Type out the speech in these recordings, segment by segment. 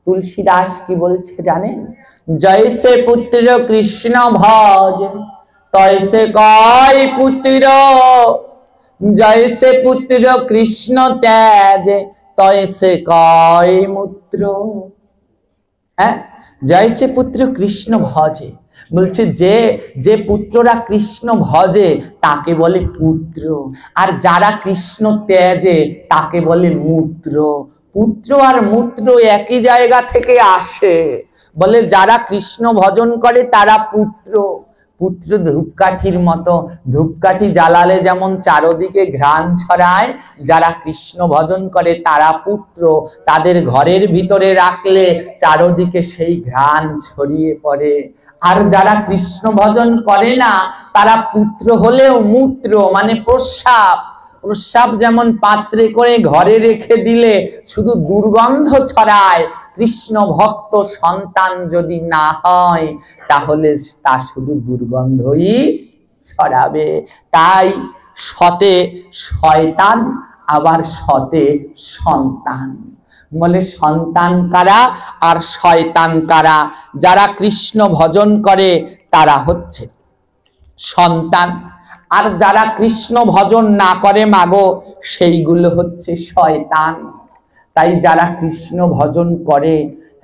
তুলসীদাস কি বলছে জানেন? জয়সে পুত্র কৃষ্ণ ভজ তয়সে কয় পুত্র, জয়সে পুত্র কৃষ্ণ ত্যাজ তয়সে কয় মূত্র। হ্যাঁ, জয়সে পুত্র কৃষ্ণ ভজে, বলছে যে যে পুত্ররা কৃষ্ণ ভজে তাকে বলে পুত্র, আর যারা কৃষ্ণ ত্যাজে তাকে বলে মূত্র। পুত্র আর মূত্র একই জায়গা থেকে আসে, বলে যারা কৃষ্ণ ভজন করে তারা পুত্র। পুত্র ধূপকাঠির মতো, ধূপকাঠি জ্বালালে যেমন চারদিকে ঘ্রাণ ছড়ায়, যারা কৃষ্ণ ভজন করে তারা পুত্র, তাদের ঘরের ভিতরে রাখলে চারদিকে সেই ঘ্রাণ ছড়িয়ে পড়ে। আর যারা কৃষ্ণ ভজন করে না তারা পুত্র হলেও মূত্র, মানে প্রস্রাব। প্রস্রাব যেমন পাত্রে করে ঘরে রেখে দিলে শুধু দুর্গন্ধ ছড়ায়, কৃষ্ণ ভক্ত সন্তান যদি না হয় তাহলে তা শুধু দুর্গন্ধই ছড়াবে। তাই সতে শয়তান আবার সতে সন্তান, বলে সন্তান কারা আর শয়তান কারা? যারা কৃষ্ণ ভজন করে তারা হচ্ছে সন্তান, আর যারা কৃষ্ণ ভজন না করে মাগো সেইগুলো হচ্ছে শয়তান। তাই যারা কৃষ্ণ ভজন করে,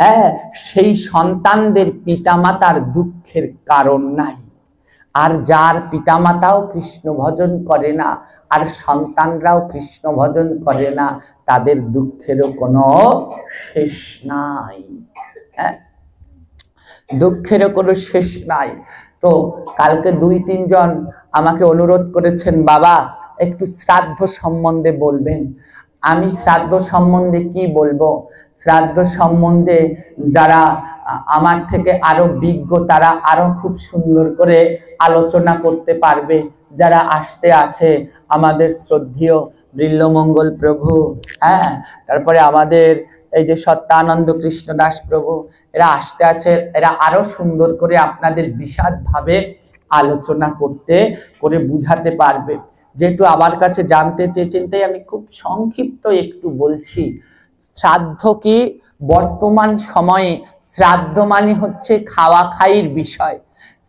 হ্যাঁ, সেই সন্তানদের পিতামাতার দুঃখের কারণ নাই। আর যার পিতামাতাও কৃষ্ণ ভজন করে না আর সন্তানরাও কৃষ্ণ ভজন করে না, তাদের দুঃখেরও কোনো শেষ নাই। হ্যাঁ, দুঃখেরও কোনো শেষ নাই। তো কালকে 2-3 জন আমাকে অনুরোধ করেছেন, বাবা একটু শ্রাদ্ধ সম্বন্ধে বলবেন। আমি শ্রাদ্ধ সম্বন্ধে কি বলবো? শ্রাদ্ধ সম্বন্ধে যারা আমার থেকে আরো বিজ্ঞ তারা আরো খুব সুন্দর করে আলোচনা করতে পারবে। যারা আসতে আছে আমাদের শ্রদ্ধেয় বৃল্লমঙ্গল প্রভু, হ্যাঁ, তারপরে আমাদের এই যে সত্যানন্দ কৃষ্ণ দাস প্রভু, এরা আসতে আছে, এরা আরো সুন্দর করে আপনাদের বিশদ ভাবে আলোচনা করতে করে বুঝাতে পারবে। যেহেতু আমার কাছে জানতে চেয়েছেন তাই আমি খুব সংক্ষিপ্ত একটু বলছি। শ্রাদ্ধ কি? বর্তমান সময়ে শ্রাদ্ধ মানে হচ্ছে খাওয়া খাইর বিষয়।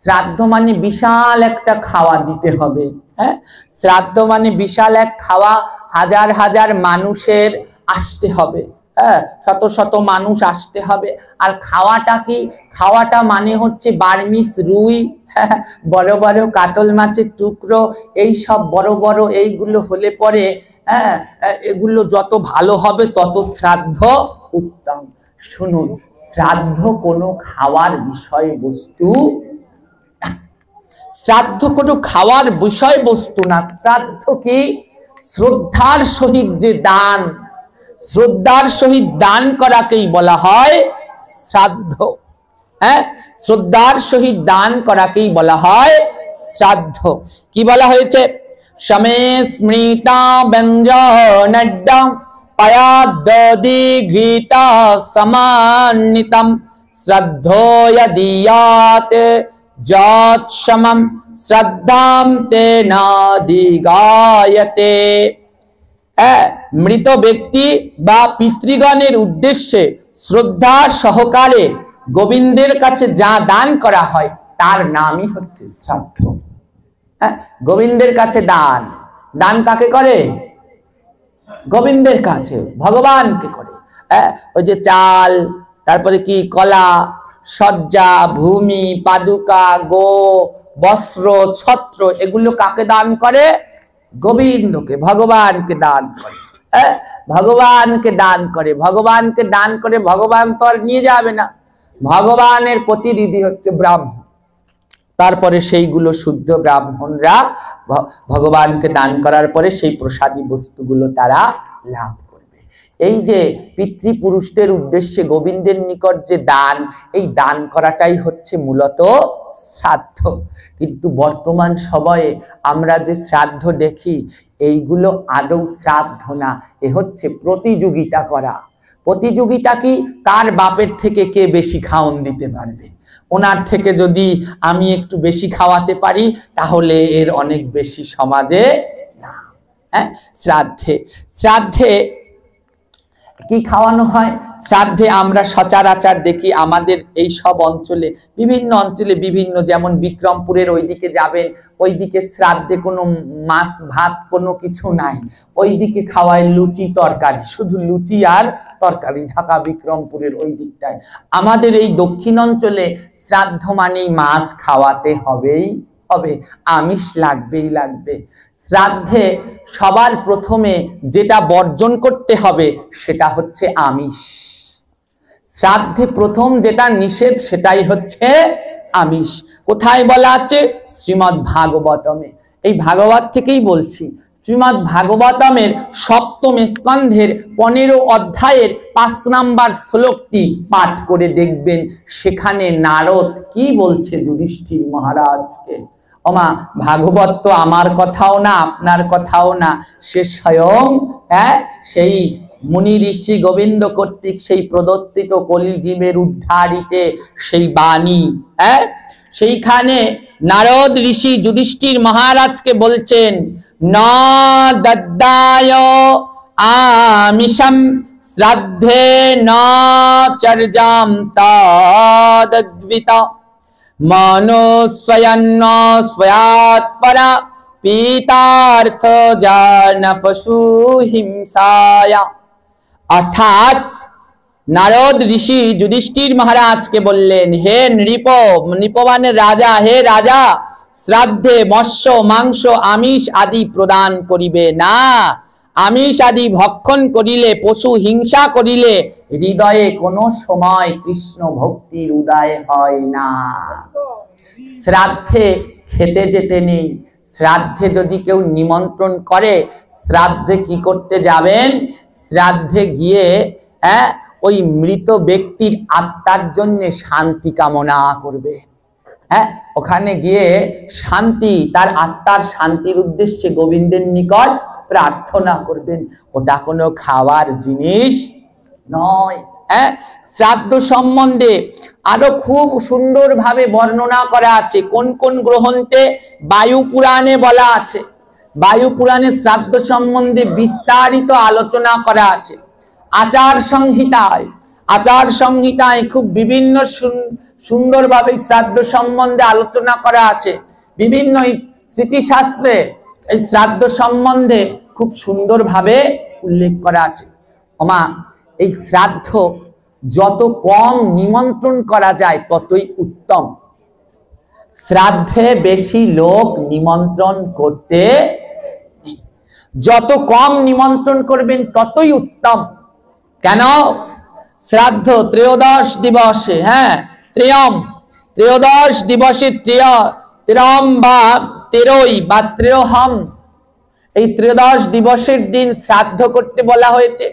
শ্রাদ্ধ মানে বিশাল একটা খাওয়া দিতে হবে। হ্যাঁ, শ্রাদ্ধ মানে বিশাল এক খাওয়া, হাজার হাজার মানুষের আসতে হবে। হ্যাঁ, শত শত মানুষ আসতে হবে। আর খাওয়াটা কি? খাওয়াটা মানে হচ্ছে বার্মিস রুই, বড় বড় কাতল মাছের টুকরো, এই সব বড় বড় এইগুলো হলে পরে, হ্যাঁ, এগুলো যত ভালো হবে তত শ্রাদ্ধ উত্তম। শুনুন, শ্রাদ্ধ কোনো খাওয়ার বিষয়বস্তু, শ্রাদ্ধ কোনো খাওয়ার বিষয়বস্তু না। শ্রাদ্ধ কি? শ্রদ্ধার সহিত যে দান, শ্রদ্ধার সহিত দান করাকেই বলা হয় শ্রাদ্ধ। হ্যাঁ, শ্রদ্ধার সহিত দান করাকেই বলা হয় শ্রাদ্ধ। কি বলা হয়েছে? সমে স্মৃতা ব্যঞ্জনড্ডা পায়াদদি ঘৃতা সমান্বিতম শ্রদ্ধোয়দীয়াতে যৎসমম শ্রদ্ধাম তেনাদিগায়তে। মৃত ব্যক্তি বা পিতৃগণের উদ্দেশ্যে শ্রদ্ধার সহকারে গোবিন্দের কাছে যা দান করা হয় তার নামই হচ্ছে শ্রাদ্ধ। হ্যাঁ, গোবিন্দের কাছে দান, দান কাকে করে? গোবিন্দের কাছে, ভগবানকে করে। হ্যাঁ, ওই যে চাল, তারপরে কি কলা, সজ্জা, ভূমি, পাদুকা, গো, বস্ত্র, ছত্র, এগুলো কাকে দান করে? গোবিন্দকে, ভগবানকে দান করে। হ্যাঁ, ভগবানকে দান করে, ভগবানকে দান করে। ভগবান তো আর নিয়ে যাবে না, ভগবানের প্রতিনিধি হচ্ছে ব্রাহ্মণ। তারপরে সেইগুলো শুদ্ধ ব্রাহ্মণরা ভগবানকে দান করার পরে সেই প্রসাদী বস্তুগুলো তারা লাভ করবে। এই যে পিতৃপুরুষদের উদ্দেশ্যে গোবিন্দের নিকট যে দান, এই দান করাটাই হচ্ছে মূলত শ্রাদ্ধ। কিন্তু বর্তমান সময়ে আমরা যে শ্রাদ্ধ দেখি এইগুলো আদৌ শ্রাদ্ধ না, এ হচ্ছে প্রতিযোগিতা করা। প্রতিযোগিতা কি? কার বাপের থেকে কে বেশি খাওন দিতে পারবে। ওনার থেকে যদি আমি একটু বেশি খাওয়াতে পারি তাহলে এর অনেক বেশি সমাজে না। হ্যাঁ, শ্রাদ্ধে, শ্রাদ্ধে কি খাওয়ানো হয় শ্রাদ্ধে? আমরা সচরাচর দেখি আমাদের এই সব অঞ্চলে, বিভিন্ন অঞ্চলে বিভিন্ন, যেমন বিক্রমপুরের ওইদিকে যাবেন, ওইদিকে শ্রাদ্ধে কোনো মাছ ভাত কোনো কিছু নাই, ওইদিকে খাওয়ায় লুচি তরকারি, শুধু লুচি আর তরকারি, ঢাকা বিক্রমপুরের ওই দিকটায়। আমাদের এই দক্ষিণ অঞ্চলে শ্রাদ্ধ মানেই মাছ খাওয়াতে হবেই হবে, আমিষ লাগবেই লাগবে। শ্রাদ্ধে সবার প্রথমে যেটা বর্জন করতে হবে সেটা হচ্ছে আমিষ। শ্রাদ্ধে প্রথম যেটা নিষেধ সেটাই হচ্ছে আমিষ। কোথায় বলা আছে? শ্রীমদ্ ভাগবতমে। এই ভাগবত থেকেই বলছি। শ্রীমদ্ ভাগবতমের সপ্তম স্কন্ধের 15 অধ্যায়ের 5 নম্বর শ্লোকটি পাঠ করে দেখবেন। সেখানে নারদ কি বলছে যুধিষ্ঠির মহারাজকে। ওমা, ভাগবত তো আমার কথাও না, আপনার কথাও না, সে স্বয়ং সেই মুনি ঋষি গোবিন্দ কর্তৃক সেই প্রদত্তিত কলিজীবের উদ্ধারিতে সেই বাণী। সেইখানে নারদ ঋষি যুধিষ্ঠির মহারাজকে বলছেন, ন দদ্দায় আমিষম শ্রাদ্ধে ন চর্যাম তদ্বিতা মনো স্বয়ন্ন স্বয়াৎপরা পীতার্থ জান পশু হিংসায়া। অর্থাৎ নারদ ঋষি যুধিষ্ঠির মহারাজকে বললেন, হে নৃপ, নৃপবানের রাজা, হে রাজা, শ্রাদ্ধে মৎস্য মাংস আমিষ আদি প্রদান করিবে না। আমিষ আদি ভক্ষণ করিলে, পশু হিংসা করিলে হৃদয়ে কোনো সময় কৃষ্ণ ভক্তির উদয় হয় না। শ্রাদ্ধে খেতে যেতে নেই। শ্রাদ্ধে যদি কেউ নিমন্ত্রণ করে, শ্রাদ্ধে কি করতে যাবেন? শ্রাদ্ধে গিয়ে ওই মৃত ব্যক্তির আত্মার জন্য শান্তি কামনা করবে। ওখানে গিয়ে শান্তি, তার আত্মার শান্তির উদ্দেশ্যে গোবিন্দের নিকট প্রার্থনা করবেন। ওটা কোনো খাওয়ার জিনিস নয়। শ্রাদ্ধ সম্বন্ধে আরো খুব সুন্দরভাবে বর্ণনা করা আছে। কোন কোন গ্রন্থে? বায়ু পুরাণে বলা আছে। বায়ু পুরাণে শ্রাদ্ধ সম্বন্ধে বিস্তারিত আলোচনা করা আছে। আচার সংহিতায়, আচার সংহিতায় খুব বিভিন্ন সুন্দরভাবে শ্রাদ্ধ সম্বন্ধে আলোচনা করা আছে। বিভিন্ন স্মৃতিশাস্ত্রে এই শ্রাদ্ধ সম্বন্ধে খুব সুন্দরভাবে উল্লেখ করা আছে। ওমা, এই শ্রাদ্ধ যত কম নিমন্ত্রণ করা যায় ততই উত্তম। শ্রাদ্ধে বেশি লোক নিমন্ত্রণ করতে নেই। যত কম নিমন্ত্রণ করবেন ততই উত্তম। কেন? শ্রাদ্ধ ত্রয়োদশ দিবসে, ত্রয়োদশ দিবসে, ত্রয়ম বা তেরোই বা ত্রয়হম, এই ত্রয়োদশ দিবসের দিন শ্রাদ্ধ করতে বলা হয়েছে।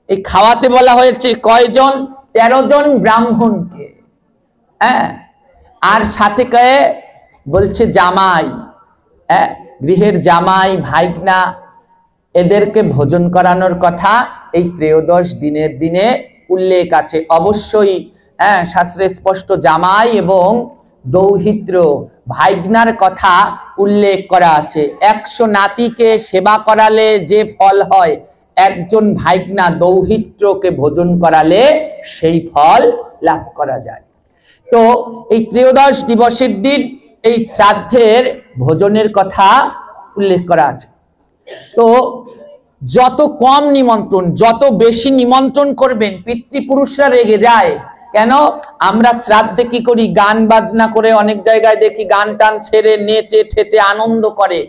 এই খাওয়াতে বলা হয়েছে কয়জন? 13 জন ব্রাহ্মণকে। আর সাথে কে বলছে? জামাই, গৃহের জামাই ভাইগনা, এদেরকে ভোজন করানোর কথা এই ত্রয়োদশ দিনের দিনে উল্লেখ আছে। অবশ্যই শাস্ত্রে স্পষ্ট জামাই এবং দৌহিত্র ভাইগনার কথা উল্লেখ করা আছে। 100 নাতিকে সেবা করালে যে ফল হয়, একজন ভাইগনা দৌহিত্রকে ভোজন করালে সেই ফল লাভ করা যায়। তো এই ত্রয়োদশ দিবসের দিন এই শ্রাদ্ধের ভোজনের কথা উল্লেখ করা আছে। তো যত কম নিমন্ত্রণ, যত বেশি নিমন্ত্রণ করবেন পিতৃপুরুষরা রেগে যায়। কেন? আমরা শ্রাদ্ধে কি করি? গান বাজনা করে, অনেক জায়গায় দেখি গান টান ছেড়ে নেচে ঠেচে আনন্দ করে।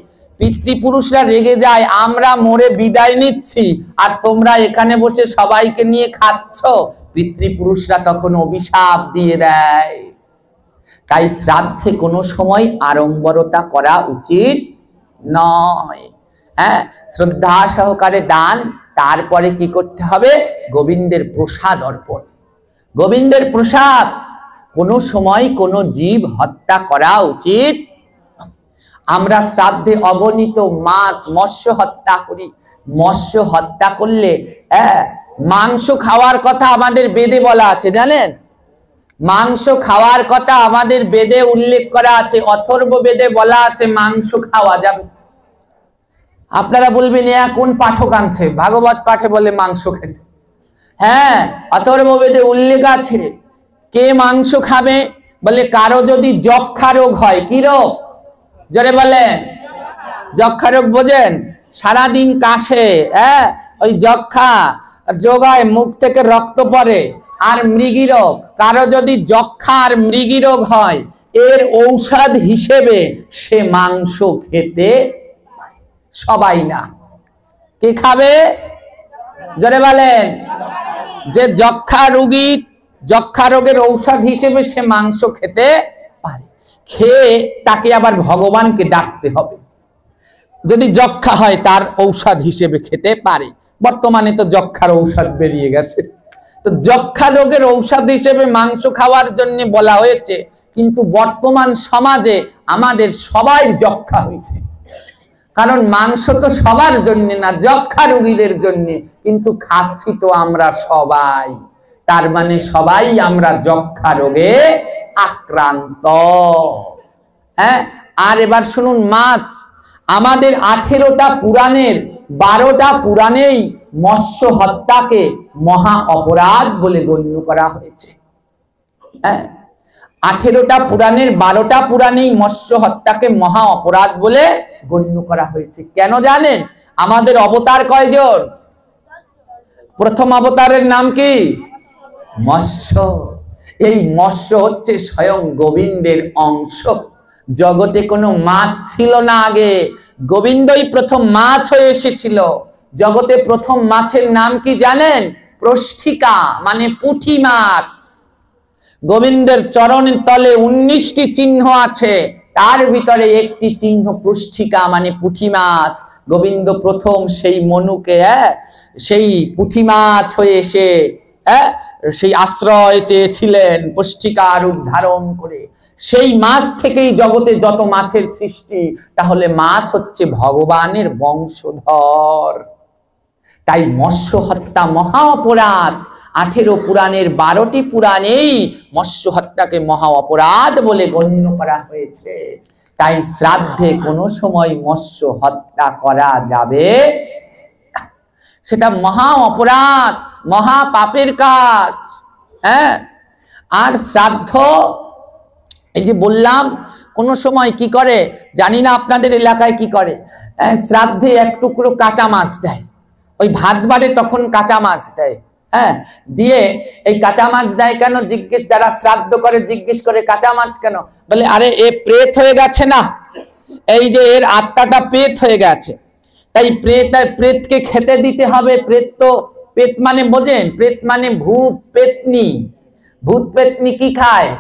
পিতৃপুরুষরা রেগে যায়, আমরা মরে বিদায় নিচ্ছি আর তোমরা এখানে বসে সবাইকে নিয়ে খাচ্ছ। পিতৃপুরুষরা তখন অভিশাপ দিয়ে দেয়। তাই শ্রাদ্ধে কোনো সময় আড়ম্বরতা করা উচিত নয়। শ্রদ্ধা সহকারে দান, তারপরে কি করতে হবে? গোবিন্দের প্রসাদ অর্পণ। গোবিন্দের প্রসাদ। কোনো সময় কোনো জীব হত্যা করা উচিত। আমরা শ্রাদ্ধে অগণিত মাছ মৎস্য হত্যা করি। মৎস্য হত্যা করলে মাংস খাওয়ার কথা আমাদের বেদে বলা আছে, জানেন? মাংস খাওয়ার কথা আমাদের বেদে উল্লেখ করা আছে। অথর্ব বেদে বলা আছে মাংস খাওয়া যাবে। আপনারা বলবেন, কোন পাঠক আনছে? ভাগবত পাঠে বলে মাংস খেতে। হ্যাঁ, অথর্ববেদে উল্লেখ আছে কে মাংস খাবে, বলে কারো যদি যক্ষা রোগ হয়। কি রোগ? জোরে বলেন। যক্ষা রোগ বোঝেন? সারাদিন কাশে, হ্যাঁ, ওই যক্ষা যোগায়, মুখ থেকে রক্ত পড়ে। আর মৃগী রোগ, কারো যদি যক্ষা আর মৃগী রোগ হয়, এর ঔষধ হিসেবে সে মাংস খেতে পারে। সবাই না, কে খাবে? জোরে বলেন। যে যক্ষা রোগী, যক্ষা রোগের ঔষধ হিসেবে সে মাংস খেতে পারে। খেয়ে তাকে আবার ভগবানকে ডাকতে হবে। যদি যক্ষা হয় তার ঔষধ হিসেবে খেতে পারে। বর্তমানে তো যক্ষার ঔষধ বেরিয়ে গেছে, তো যক্ষা রোগের ঔষধ হিসেবে মাংস খাওয়ার জন্য বলা হয়েছে। কিন্তু বর্তমান সমাজে আমাদের সবাই যক্ষা হয়েছে, কারণ মাংস তো সবার জন্য না, যক্ষা রোগীদের জন্য। কিন্তু খাচ্ছি তো আমরা সবাই, তার মানে সবাই আমরা যক্ষা রোগে আক্রান্ত। হ্যাঁ, আর এবার শুনুন, মাছ আমাদের 18টা পুরাণের 12টা পুরাণেই মৎস্য হত্যাকে মহা অপরাধ বলে গণ্য করা হয়েছে। হ্যাঁ, 18টা পুরাণের 12টা পুরাণেই মৎস্য হত্যাকে মহা অপরাধ বলে গণ্য করা হয়েছে। কেন জানেন? আমাদের অবতার কয়জন? প্রথম অবতারের নাম কি? মৎস্য। এই মৎস্য হচ্ছে স্বয়ং গোবিন্দের অংশ। জগতে কোনো মাছ ছিল না আগে, গোবিন্দই প্রথম মাছ হয়ে এসেছিল। জগতে প্রথম মাছের নাম কি জানেন? প্রষ্ঠিকা, মানে পুঁটি মাছ। গোবিন্দের চরণের তলে 19টি চিহ্ন আছে, তার ভিতরে একটি চিহ্ন প্রষ্ঠিকা, মানে পুঁটি মাছ। গোবিন্দ প্রথম সেই মনুকে সেই পুঁটি মাছ হয়ে এসে সেই আশ্রয় চেয়েছিলেন প্রষ্ঠিকা রূপ ধারণ করে। সেই মাছ থেকেই জগতে যত মাছের সৃষ্টি। তাহলে মাছ হচ্ছে ভগবানের বংশধর। তাই মৎস্য হত্যা মহা অপরাধ। 18 পুরাণের 12টি পুরাণেই মৎস্য হত্যাকে মহা অপরাধ বলে গণ্য করা হয়েছে। তাই শ্রাদ্ধে কোনো সময় মৎস্য হত্যা করা যাবে না, সেটা মহা অপরাধ, মহা পাপের কাজ। হ্যাঁ, আর শ্রাদ্ধ, এই যে বললাম, কোন সময় কি করে জানি না আপনাদের এলাকায় কি করে, শ্রাদ্ধে এক টুকরো কাঁচা মাছ দেয়। ওই ভাত বাড়ে তখন কাঁচা মাছ দেয়। হ্যাঁ, দিয়ে এই কাঁচা মাছ দেয় কেন? জিজ্ঞেস, যারা শ্রাদ্ধ করে জিজ্ঞেস করে কাঁচা মাছ কেন? বলে আরে এ প্রেত হয়ে গেছে না, এই যে এর আত্মাটা প্রেত হয়ে গেছে, তাই প্রেতকে খেতে দিতে হবে। প্রেত তো, প্রেত মানে বোঝেন? প্রেত মানে ভূত পেতনি। ভূত পেতনি কি খায়?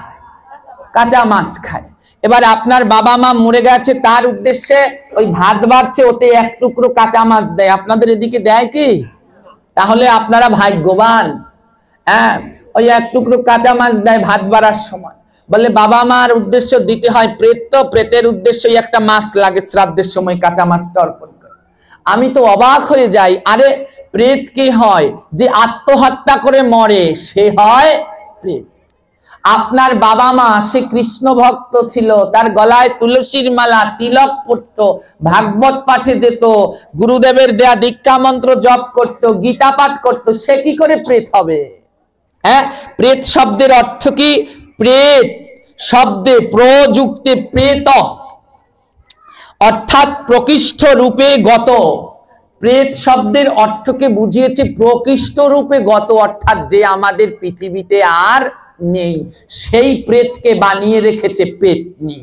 কাঁচা মাছ খায়। এবার আপনার বাবা মা মরে গেছে, তার উদ্দেশ্যে ওই ভাত বাড়ছে, ওতে এক টুকরো কাঁচা মাছ দেয়। আপনাদের এদিকে দেয় কি? তাহলে আপনারা ভাগ্যবান। হ্যাঁ, ওই এক টুকরো কাঁচা মাছ দেয় ভাত বাড়ার সময়। বলে বাবা মার উদ্দেশ্য দিতে হয়, প্রেত তো, প্রেতের উদ্দেশ্যই একটা মাছ লাগে শ্রাদ্ধের সময় কাঁচা মাছটা অর্পণ করে। আমি তো অবাক হয়ে যাই, আরে প্রেত কি হয়? যে আত্মহত্যা করে মরে সে হয় প্রেত। আপনার বাবা মা সে কৃষ্ণ ভক্ত ছিল, তার গলায় তুলসীর মালা, তিলক পড়তো, ভাগবত পাঠে যেত, গুরুদেবের দেয়া দীক্ষা মন্ত্র জপ করত, গীতা পাঠ করত, সে কি করে প্রেত হবে? হ্যাঁ, প্রেত শব্দের অর্থ কি? প্রেত শব্দে প্রযুক্তে প্রেত, অর্থাৎ প্রকৃষ্ট রূপে গত। প্রেত শব্দের অর্থকে বুঝিয়েছে প্রকৃষ্ট রূপে গত, অর্থাৎ যে আমাদের পৃথিবীতে আর নেই, সেই প্রেতকে বানিয়ে রেখেছে পেতনি।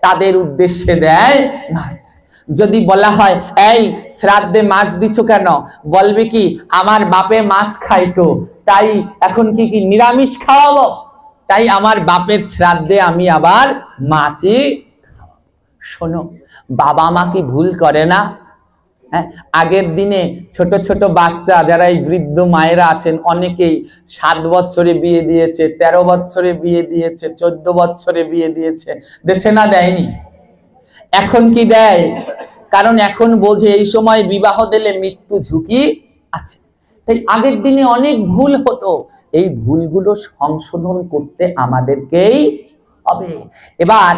তাদের উদ্দেশ্যে দেয় মাছ। যদি বলা হয় এই শ্রাদ্ধে মাছ দিছো কেন? বলবে কি আমার বাপে মাছ খাইতো, তাই এখন কি নিরামিষ খাওয়াবো, তাই আমার বাপের শ্রাদ্ধে আমি আবার মাছই খাওয়াবো। শোনো, বাবা মা কি ভুল করে না? হ্যাঁ, আগের দিনে ছোট ছোট বাচ্চা যারা এই বৃদ্ধ মায়েরা আছেন, অনেকেই 7 বছরে বিয়ে দিয়েছে, 13 বছরে বিয়ে দিয়েছে, 14 বছরে বিয়ে দিয়েছে, দেছে না? দেয়নি? এখন কি দেয়? কারণ এখন বোঝে এই সময় বিবাহ দিলে মৃত্যু ঝুঁকি আছে। তাই আগের দিনে অনেক ভুল হতো, এই ভুলগুলো সংশোধন করতে আমাদেরকেই হবে। এবার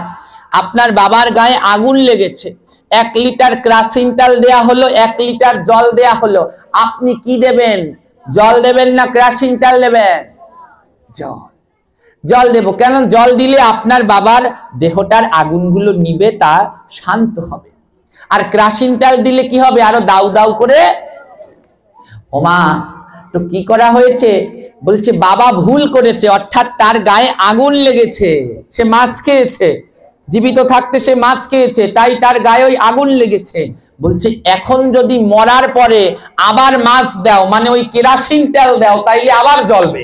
আপনার বাবার গায়ে আগুন লেগেছে, 1 লিটার কেরোসিন তেল দেয়া হলো, 1 লিটার জল দেয়া হলো, আপনি কি দেবেন? জল দেবেন না কেরোসিন তেল দেবেন? জল। জল দেব কেন? জল দিলে আপনার বাবার দেহটার আগুনগুলো নিবে, তা শান্ত হবে। আর কেরোসিন তেল দিলে কি হবে? আরো দাউ দাউ করে। ওমা, তো কি করা হয়েছে? বলছে বাবা ভুল করেছে, অর্থাৎ তার গায়ে আগুন লেগেছে, সে মাছ খেয়েছে, জীবিত থাকতে সে মাছ খেয়েছে, তাই তার গায়ে ওই আগুন লেগেছে। বলছে এখন যদি মরার পরে আবার মাছ দাও, মানে ওই কেরোসিন তেল দাও, তাইলে আবার জ্বলবে।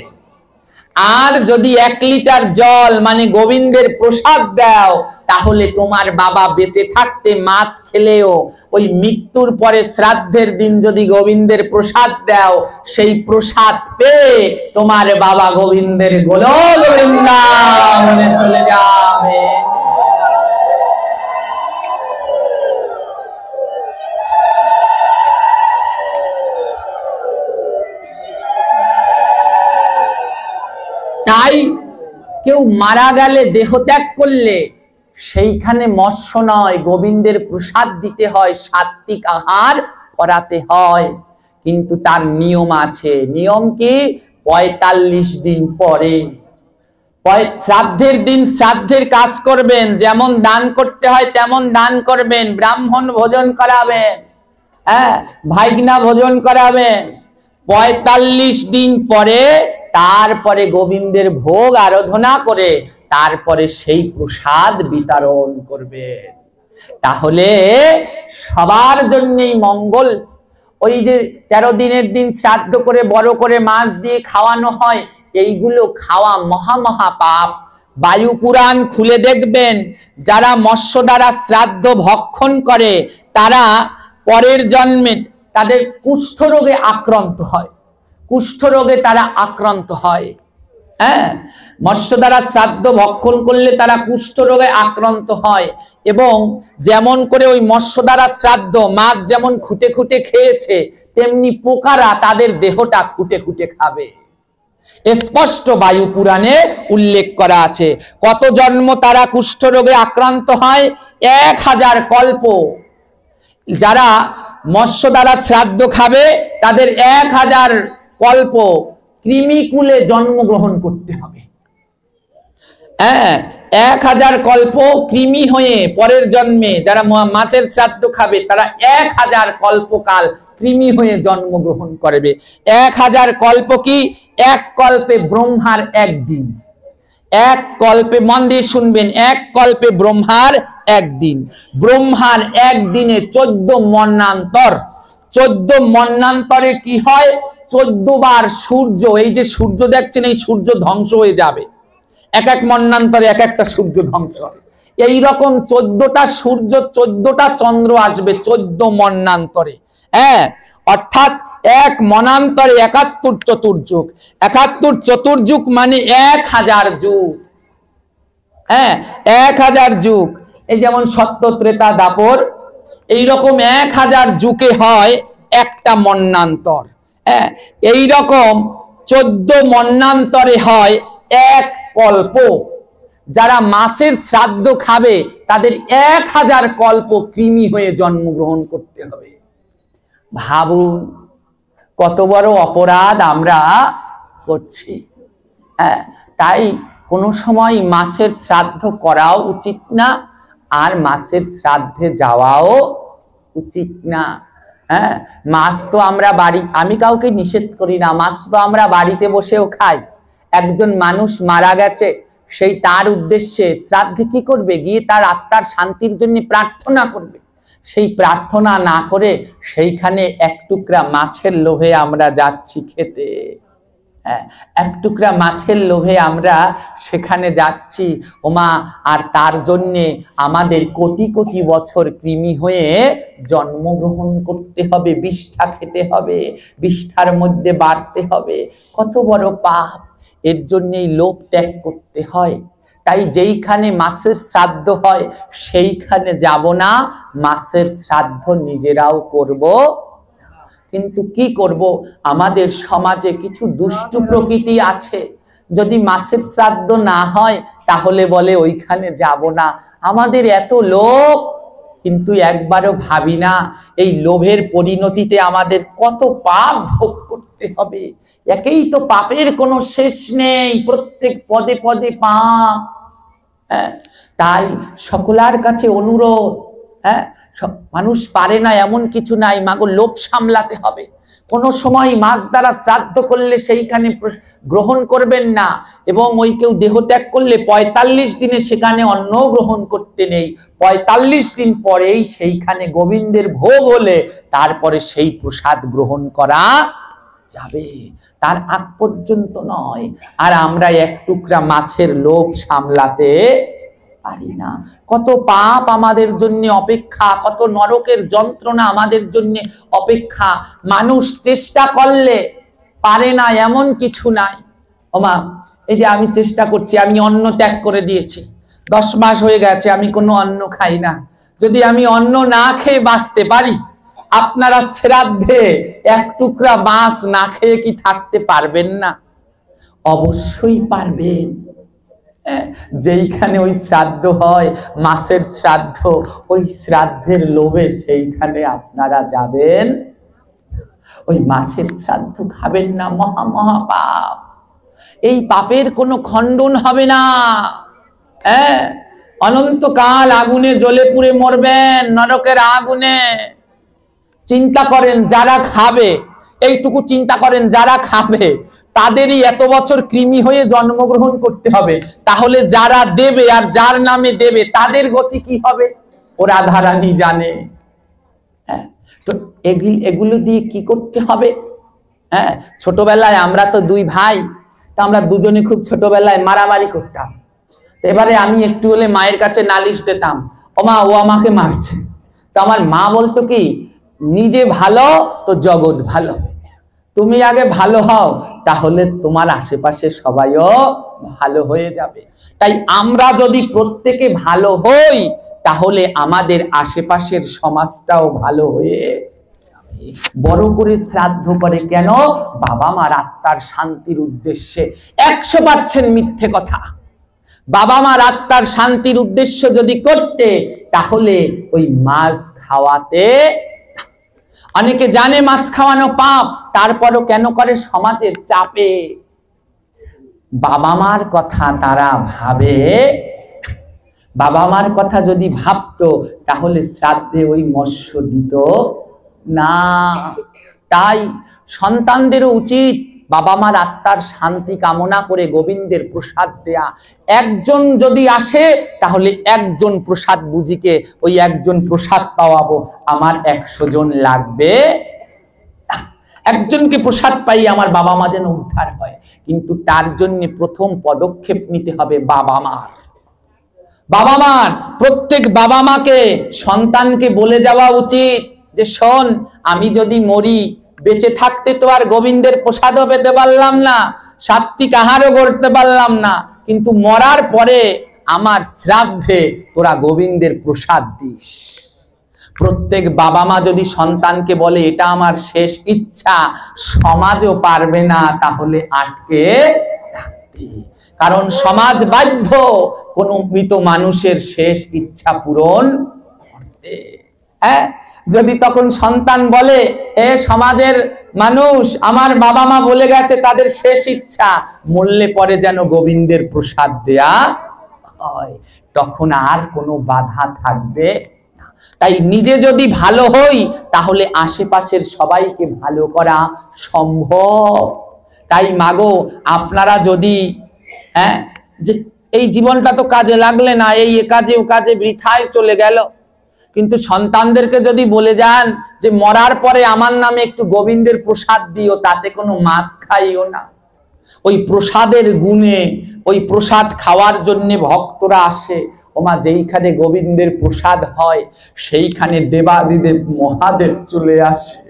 আর যদি 1 লিটার জল মানে গোবিন্দের প্রসাদ দাও, তাহলে তোমার বাবা বেঁচে থাকতে মাছ খেলেও ওই মৃত্যুর পরে শ্রাদ্ধের দিন যদি গোবিন্দের প্রসাদ দাও, সেই প্রসাদ পেয়ে তোমার বাবা গোবিন্দের গোলক বৃন্দাবনে চলে যাবে। তাই কেউ মারা গেলে, দেহ ত্যাগ করলে, সেইখানে মৎস্য নয়, গোবিন্দের প্রসাদ দিতে হয়, সাত্বিক আহার করাতে হয়। কিন্তু তার নিয়ম আছে। নিয়ম কি? 45 দিন পরে শ্রাদ্ধের দিন শ্রাদ্ধের কাজ করবেন, যেমন দান করতে হয় তেমন দান করবেন, ব্রাহ্মণ ভোজন করাবেন, হ্যাঁ, ভাইগনা ভোজন করাবেন। 45 দিন পরে তারপরে গোবিন্দের ভোগ আরাধনা করে তারপরে সেই প্রসাদ বিতরণ করবে। তাহলে সবার জন্যই মঙ্গল। ওই যে 13 দিনের দিন শ্রাদ্ধ করে বড় করে মাছ দিয়ে খাওয়ানো হয়, এইগুলো খাওয়া মহা মহা পাপ। বায়ু পুরাণ খুলে দেখবেন, যারা মৎস্য দ্বারা শ্রাদ্ধ ভক্ষণ করে তারা পরের জন্মে তাদের কুষ্ঠ রোগে আক্রান্ত হয়, কুষ্ঠ রোগে তারা আক্রান্ত হয়। হ্যাঁ, মৎস্য দ্বারা শ্রাদ্ধ ভক্ষণ করলে তারা কুষ্ঠ রোগে আক্রান্ত হয়। এবং যেমন করে ওই মৎস্য দ্বারা শ্রাদ্ধ মাছ যেমন খুঁটে খুঁটে খেয়েছে, তেমনি পোকারা তাদের দেহটা খুঁটে খুঁটে খাবে। স্পষ্ট বায়ু পুরাণে উল্লেখ করা আছে। কত জন্ম তারা কুষ্ঠ রোগে আক্রান্ত হয়? 1000 কল্প। যারা মৎস্য দ্বারা শ্রাদ্ধ খাবে তাদের 1000 কল্প কৃমিকুলে জন্মগ্রহণ করতে হবে। হ্যাঁ, 1000 কল্প কৃমি হয়ে পরের জন্মে, যারা মাছের শ্রাদ্ধ খাবে তারা 1000 কল্পকাল কৃমি হয়ে জন্মগ্রহণ করবে। 1000 কল্প কি? এক কল্পে ব্রহ্মার একদিন। এক কল্পে, মন দিয়ে শুনবেন, এক কল্পে ব্রহ্মার একদিন। ব্রহ্মার একদিনে 14 মন্বন্তর। 14 মন্বন্তরে কি হয়? 14 বার সূর্য, এই যে সূর্য দেখছেন, এই সূর্য ধ্বংস হয়ে যাবে। এক এক মন্বন্তরে এক একটা সূর্য ধ্বংস হয়। এইরকম 14টা সূর্য, 14টা চন্দ্র আসবে 14 মন্বন্তরে। হ্যাঁ, অর্থাৎ এক মনান্তরে 71 চতুর্যুগ। 71 চতুর্যুগ মানে 1000 যুগ। হ্যাঁ, 1000 যুগ। এই যেমন সত্য ত্রেতা দাপর, এইরকম 1000 যুগে হয় একটা মন্বন্তর। হ্যাঁ, এইরকম 14 মন্বন্তরে হয় এক কল্প। যারা মাছের শ্রাদ্ধ খাবে তাদের 1000 কল্প কৃমি হয়ে জন্মগ্রহণ করতে হবে। ভাবুন কত বড় অপরাধ আমরা করছি। হ্যাঁ, তাই কোনো সময় মাছের শ্রাদ্ধ করাও উচিত না, আর মাছের শ্রাদ্ধে যাওয়াও উচিত না। হ্যাঁ, মাছ তো আমরা আমি কাউকে নিষেধ করি না, মাছ তো আমরা বাড়িতে বসেও খাই। একজন মানুষ মারা গেছে, সেই তার উদ্দেশ্যে শ্রাদ্ধে কি করবে? গিয়ে তার আত্মার শান্তির জন্য প্রার্থনা করবে। সেই প্রার্থনা না করে সেইখানে এক টুকরা মাছের লোভে আমরা যাচ্ছি খেতে। হ্যাঁ, এক টুকরা মাছের লোভে আমরা সেখানে যাচ্ছি। ওমা, আর তার জন্যে আমাদের কোটি কোটি বছর কৃমি হয়ে জন্মগ্রহণ করতে হবে, বিষ্ঠা খেতে হবে, বিষ্ঠার মধ্যে বাড়তে হবে। কত বড় পাপ! এর জন্যই লোভ ত্যাগ করতে হয়। তাই যেইখানে মাছের শ্রাদ্ধ হয় সেইখানে যাব না, মাছের শ্রাদ্ধ নিজেরাও করব। কিন্তু কি করব? আমাদের সমাজে কিছু দুষ্টু প্রকৃতি আছে, যদি মাছের শ্রাদ্ধ না হয় তাহলে বলে ওইখানে যাব না। আমাদের এত লোভ, কিন্তু একবারও ভাবি না এই লোভের পরিণতিতে আমাদের কত পাপ ভোগ করতে হবে। একেই তো পাপের কোনো শেষ নেই, প্রত্যেক পদে পদে পাপ। তাই সকলার কাছে অনুরোধ, মানুষ পারে না এমন কিছু নাই, মাগো লোভ সামলাতে হবে। কোনো সময় মাছ দ্বারা শ্রাদ্ধ করলে সেইখানে গ্রহণ করবেন না, এবং ওই কেউ দেহত্যাগ করলে ৪৫ দিনে সেখানে অন্ন গ্রহণ করতে নেই। ৪৫ দিন পরেই সেইখানে গোবিন্দের ভোগ হলে তারপরে সেই প্রসাদ গ্রহণ করা যাবে, তার আগ পর্যন্ত নয়। আর আমরা এক টুকরা মাছের লোভ সামলাতে পারি না। কত পাপ আমাদের জন্য অপেক্ষা, কত নরকের যন্ত্রণা আমাদের জন্য অপেক্ষা। মানুষ চেষ্টা করলে পারে না এমন কিছু নাই। ওমা, এই যে আমি চেষ্টা করছি, আমি অন্ন ত্যাগ করে দিয়েছি, 10 মাস হয়ে গেছে আমি কোনো অন্ন খাই না। যদি আমি অন্ন না খেয়ে বাঁচতে পারি, আপনারা শ্রাদ্ধে এক টুকরা মাছ না খেয়ে কি থাকতে পারবেন না? অবশ্যই পারবেন। যেইখানে ওই শ্রাদ্ধ হয়, মাছের শ্রাদ্ধ, ওই শ্রাদ্ধের লোভে সেইখানে আপনারা যাবেন, ওই মাছের শ্রাদ্ধ খাবেন না। মহা মহা পাপ। এই পাপের কোনো খণ্ডন হবে না। অনন্তকাল আগুনে জ্বলে পুড়ে মরবেন, নরকের আগুনে। চিন্তা করেন যারা খাবে, এইটুকু চিন্তা করেন যারা খাবে তাদেরই এত বছর কৃমি হয়ে জন্মগ্রহণ করতে হবে। তাহলে যারা দেবে আর যার নামে দেবে তাদের গতি কি হবে ও রাধারানী জানে। তো এগুলো দিয়ে কি করতে হবে? ছোটবেলায় আমরা তো 2 ভাই, তো আমরা দুজনে খুব ছোটবেলায় মারামারি করতাম। তো এবারে আমি একটু হলে মায়ের কাছে নালিশ দিতাম, ও মা, ও আমাকে মারছে। তো আমার মা বলতো কি, নিজে ভালো তো জগৎ ভালো, তুমি আগে ভালো হও, তাহলে তোমার আশেপাশে সবাইও ভালো হয়ে যাবে। তাই আমরা যদি প্রত্যেকে ভালো হই, তাহলে আমাদের আশেপাশের সমাজটাও ভালো হয়ে যাবে। বড় করে শ্রাদ্ধ করে কেন? বাবা মার আত্মার শান্তির উদ্দেশ্যে। 100% মিথ্যে কথা। বাবা মার আত্মার শান্তির উদ্দেশ্য যদি করতে, তাহলে ওই মাছ খাওয়াতে, অনেকে জানে মাছ খাওয়ানো পাপ, তারপরও কেন করে? সমাজের চাপে। বাবা মার কথা তারা ভাবে। বাবা মার কথা যদি ভাবতো, তাহলে শ্রাদ্ধে ওই মৎস্য দিত না। তাই সন্তানদেরও উচিত বাবা মার আত্মার শান্তি কামনা করে গোবিন্দের প্রসাদ দেয়া। একজন যদি আসে, তাহলে একজন প্রসাদ বুঝিকে ওই একজন প্রসাদ পাওয়াবো, আমার 100 জন লাগবে। একজনকে প্রসাদ পাই আমার বাবা মা যেন উদ্ধার হয়। কিন্তু তার জন্য প্রথম পদক্ষেপ নিতে হবে বাবা মার। বাবা মার, প্রত্যেক বাবা মাকে সন্তানকে বলে যাওয়া উচিত যে শোন, আমি যদি মরি, বেঁচে থাকতে তো আর গোবিন্দের প্রসাদও পেতে পারলাম না, সাত্বিক আহারও করতে পারলাম না, কিন্তু মরার পরে আমার শ্রাদ্ধে তোরা গোবিন্দের প্রসাদ দিস। প্রত্যেক বাবা মা যদি সন্তানকে বলে এটা আমার শেষ ইচ্ছা, সমাজও পারবে না তাহলে আটকে রাখতে। কারণ সমাজ বাধ্য কোন মৃত মানুষের শেষ ইচ্ছা পূরণ করতে। যদি তখন সন্তান বলে, এ সমাজের মানুষ, আমার বাবা মা বলে গেছে তাদের শেষ ইচ্ছা মরলে পরে যেন গোবিন্দের প্রসাদ দেয়া হয়, তখন আর কোনো বাধা থাকবে না। তাই নিজে যদি ভালো হই, তাহলে আশেপাশের সবাইকে ভালো করা সম্ভব। তাই মাগো, আপনারা যদি যে এই জীবনটা তো কাজে লাগলে না, এই কাজে ও কাজে বৃথায় চলে গেল, কিন্তু সন্তানদেরকে যদি বলে যান যে মরার পরে আমার নামে একটু গোবিন্দের প্রসাদ দিও, তাতে কোনো মাছ খাইও না। ওই প্রসাদের গুণে, ওই প্রসাদ খাওয়ার জন্য ভক্তরা আসে। ওমা, যেইখানে গোবিন্দের প্রসাদ হয় সেইখানে দেবাদিদেব মহাদেব চলে আসে।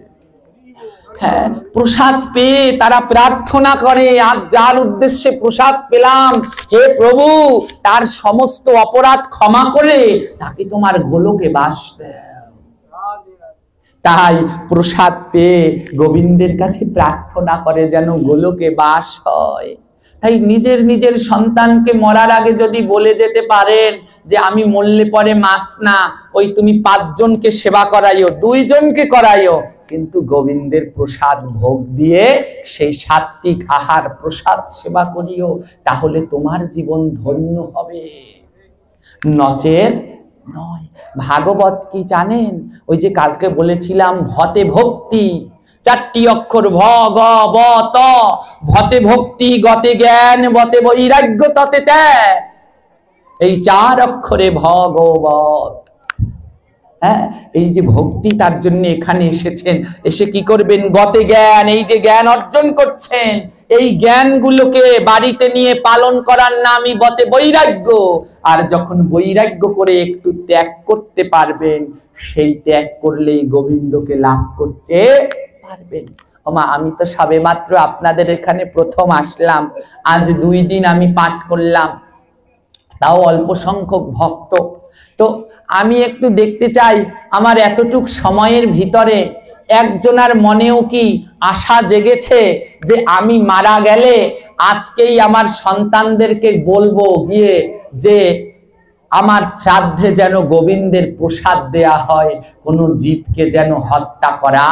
হ্যাঁ, প্রসাদ পেয়ে তারা প্রার্থনা করে, আজ যার উদ্দেশ্যে প্রসাদ পেলাম, হে প্রভু, তার সমস্ত অপরাধ ক্ষমা করে তাকে তোমার গোলকে বাস দাও। তাই প্রসাদ পেয়ে গোবিন্দের কাছে প্রার্থনা করে যেন গোলকে বাস হয়। তাই নিজের নিজের সন্তানকে মরার আগে যদি বলে যেতে পারেন যে আমি মরলে পরে মাছ না, ওই তুমি 5 জনকে সেবা করাইও, 2 জনকে করাইও, কিন্তু গোবিন্দের প্রসাদ ভোগ দিয়ে সেই সাত্বিক আহার প্রসাদ সেবা করিও, তাহলে তোমার জীবন ধন্য হবে, নচেত নয়। ভাগবত কি জানেন? ওই যে কালকে বলেছিলাম ভতে ভক্তি, 4টি অক্ষর ভ গ ব ত, ভতে ভক্তি, গতে জ্ঞান, বতে বৈরাগ্য, ততে ত্যাগ, এই 4 অক্ষরে ভগবত। হ্যাঁ, এই যে ভক্তি, তার জন্য এখানে এসেছেন। এসে কি করবেন? গতে জ্ঞান, এই যে জ্ঞান অর্জন করছেন, এই জ্ঞানগুলোকে বাড়িতে নিয়ে পালন করার নামই বতে বৈরাগ্য। আর যখন বৈরাগ্য করে একটু ত্যাগ করতে পারবেন, সেই ত্যাগ করলেই গোবিন্দকে লাভ করতে পারবেন। ওমা, আমি তো সবে মাত্র আপনাদের এখানে প্রথম আসলাম, আজ 2 দিন আমি পাঠ করলাম, তাও অল্প সংখ্যক ভক্ত। তো আমি একটু দেখতে চাই আমার এতটুক সময়ের ভিতরে একজনার মনেও কি আশা জেগেছে যে আমি মারা গেলে আজকেই আমার সন্তানদেরকে বলবো গিয়ে যে আমার শ্রাদ্ধে যেন গোবিন্দের প্রসাদ দেয়া হয়, কোনো জীবকে যেন হত্যা করা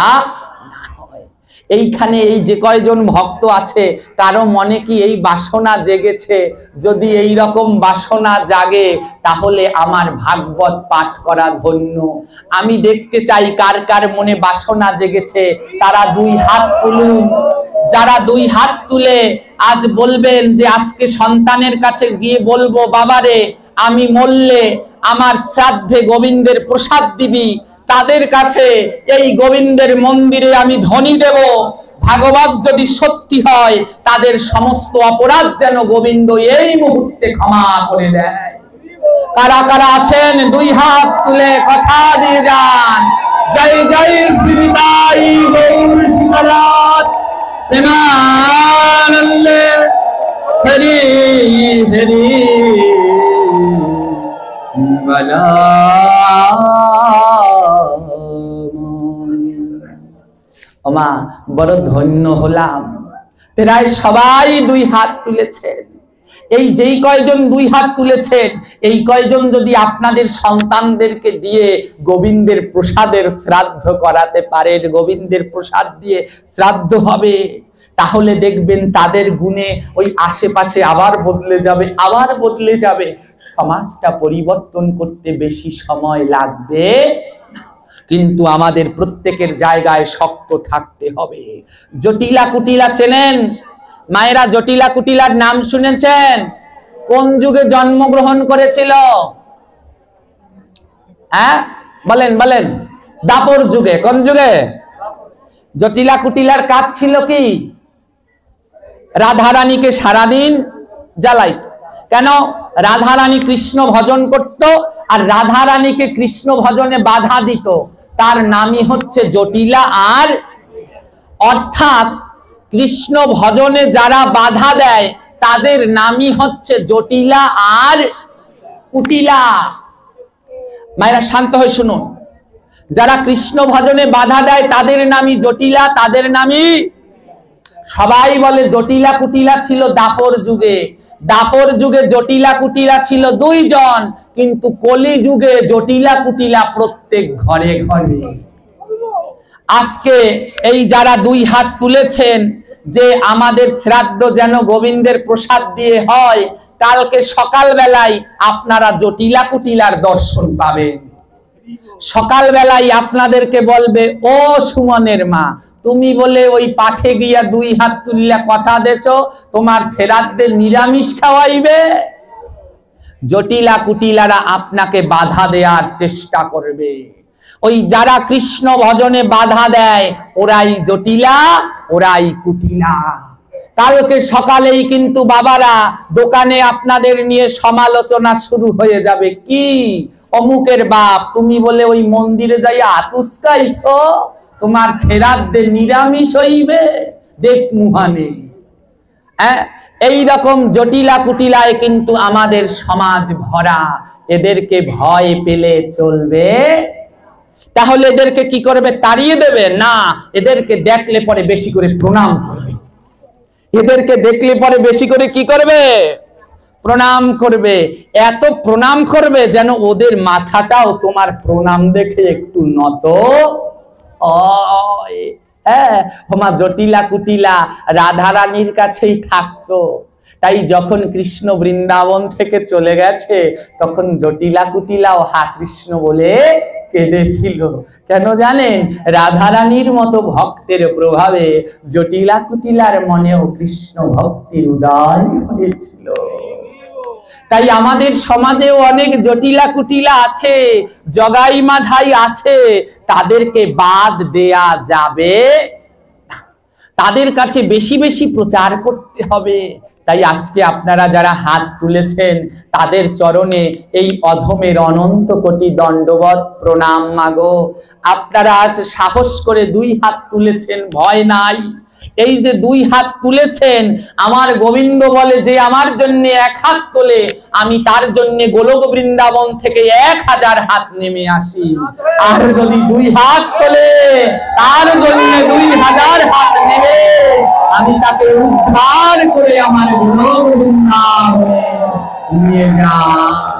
না হয়। এইখানে এই যে কয়জন ভক্ত আছে, কারো মনে কি এই বাসনা জেগেছে? যদি এই রকম বাসনা জাগে, তাহলে আমার ভাগবত পাঠ করা ধন্য। আমি দেখতে চাই কার কার মনে বাসনা জেগেছে, তারা 2 হাত তুলুন। যারা 2 হাত তুলে আজ বলবেন যে আজকে সন্তানের কাছে গিয়ে বলবো, বাবারে আমি মরলে আমার শ্রাদ্ধে গোবিন্দের প্রসাদ দিবি, তাদের কাছে এই গোবিন্দের মন্দিরে আমি ধ্বনি দেব, ভাগবত যদি সত্যি হয় তাদের সমস্ত অপরাধ যেন গোবিন্দ এই মুহূর্তে ক্ষমা করে দেয়। কারা কারা আছেন 2 হাত তুলে কথা দিয়ে যান। জয় জয় শ্রীতাই গৌর শিবনাথ প্রেমানন্দে হরি হরি বলা। ওমা, বড় ধন্য হলাম, প্রায় সবাই 2 হাত তুলেছেন। এই যেই কয়জন 2 হাত তুলেছেন, এই কয়জন যদি আপনাদের সন্তানদেরকে দিয়ে গোবিন্দের প্রসাদের শ্রাদ্ধ করাতে পারেন, গোবিন্দের প্রসাদ দিয়ে শ্রাদ্ধ হবে, তাহলে দেখবেন তাদের গুণে ওই আশেপাশে আবার বদলে যাবে, আবার বদলে যাবে। সমাজটা পরিবর্তন করতে বেশি সময় লাগবে, কিন্তু আমাদের প্রত্যেকের জায়গায় শক্ত থাকতে হবে। জটিলা কুটিলা চেনেন? মায়েরা, জটিলা কুটিলার নাম শুনেছেন? কোন যুগে জন্মগ্রহণ করেছিল? হ্যাঁ, বলেন বলেন। দাপর যুগে। কোন যুগে? জটিলা কুটিলার কাজ ছিল কি? রাধারানীকে সারাদিন জ্বালাইত। কেন? রাধারানী কৃষ্ণ ভজন করত, আর রাধারানীকে কৃষ্ণ ভজনে বাধা দিত, তার নামই হচ্ছে জটিলা। আর অর্থাৎ কৃষ্ণ ভজনে যারা বাধা দেয় তাদের নামই হচ্ছে জটিলা আর কুটিলা। মায়েরা শান্ত হয়ে শুনুন, যারা কৃষ্ণ ভজনে বাধা দেয় তাদের নামই জটিলা, তাদের নামই। সবাই বলে জটিলা কুটিলা ছিল দাপর যুগে। দাপর যুগে জটিলা কুটিলা ছিল 2 জন, কিন্তু কলি যুগে জটিলা কুটিলা প্রত্যেক ঘরে ঘরে। আজকে এই যারা 2 হাত তুলেছেন যে আমাদের শ্রাদ্ধ যেন গোবিন্দের প্রসাদ দিয়ে হয়, কালকে সকাল বেলায় আপনারা জটিলা কুটিলার দর্শন পাবেন। সকাল বেলায় আপনাদেরকে বলবে, ও সুমনের মা, তুমি বলে ওই পাঠে গিয়া 2 হাত তুলিয়া কথা দেছো, তোমার শ্রাদ্ধে নিরামিষ খাওয়াইবে। জটিলা কুটিলারা আপনাকে বাধা দেওয়ার চেষ্টা করবে। ওই যারা কৃষ্ণ ভজনে বাধা দেয় ওরাই জটিলা, ওরাই কুটিলা। কালকে সকালেই কিন্তু বাবারা দোকানে আপনাদের নিয়ে সমালোচনা শুরু হয়ে যাবে। কি? অমুকের বাপ, তুমি বলে ওই মন্দিরে যাইয়া আতুস্কাইছো, তোমার শ্রাদ্ধে নিরামিষ হইবে, দেখ মুহানে। এই রকম জটিলা কুটিলায় কিন্তু আমাদের সমাজ ভরা। এদেরকে ভয় পেলে চলবে? তাহলে এদেরকে কি করবে? তাড়িয়ে দেবে? না, এদেরকে দেখলে পরে বেশি করে প্রণাম করবে। এদেরকে দেখলে পরে বেশি করে কি করবে? প্রণাম করবে, এত প্রণাম করবে যেন ওদের মাথাটাও তোমার প্রণাম দেখে একটু নত হয়। হ্যাঁ, হোমা জটিলা কুটিলা রাধারানীর কাছেই থাকতো। তাই যখন কৃষ্ণ বৃন্দাবন থেকে চলে গেছে তখন জটিলা কুটিলাও হা কৃষ্ণ বলে কেঁদেছিল। কেন জানেন? রাধারানীর মতো ভক্তের প্রভাবে জটিলা কুটিলার মনেও কৃষ্ণ ভক্তির উদয় হয়েছিল। তাই আমাদের সমাজেও অনেক জটিলা কুটিলা আছে, জগাই মাধাই আছে, তাদেরকে বাদ দেয়া যাবে না। তাদের কাছে বেশি বেশি প্রচার করতে হবে। তাই আজকে আপনারা যারা হাত তুলেছেন তাদের চরণে এই অধমের অনন্ত কোটি দণ্ডবত প্রণাম মাগো। আপনারা আজ সাহস করে 2 হাত তুলেছেন, ভয় নাই। এই যে 2 হাত তুলেছেন, আমার গোবিন্দ বলে যে আমার জন্য 1 হাত তোলে আমি তার জন্য গোলক বৃন্দাবন থেকে 1000 হাত নেমে আসি। আর যদি 2 হাত তোলে তার জন্য 2000 হাত নেমে আমি তাকে উদ্ধার করে আমার গোলক বৃন্দাবনে নিয়ে যাই।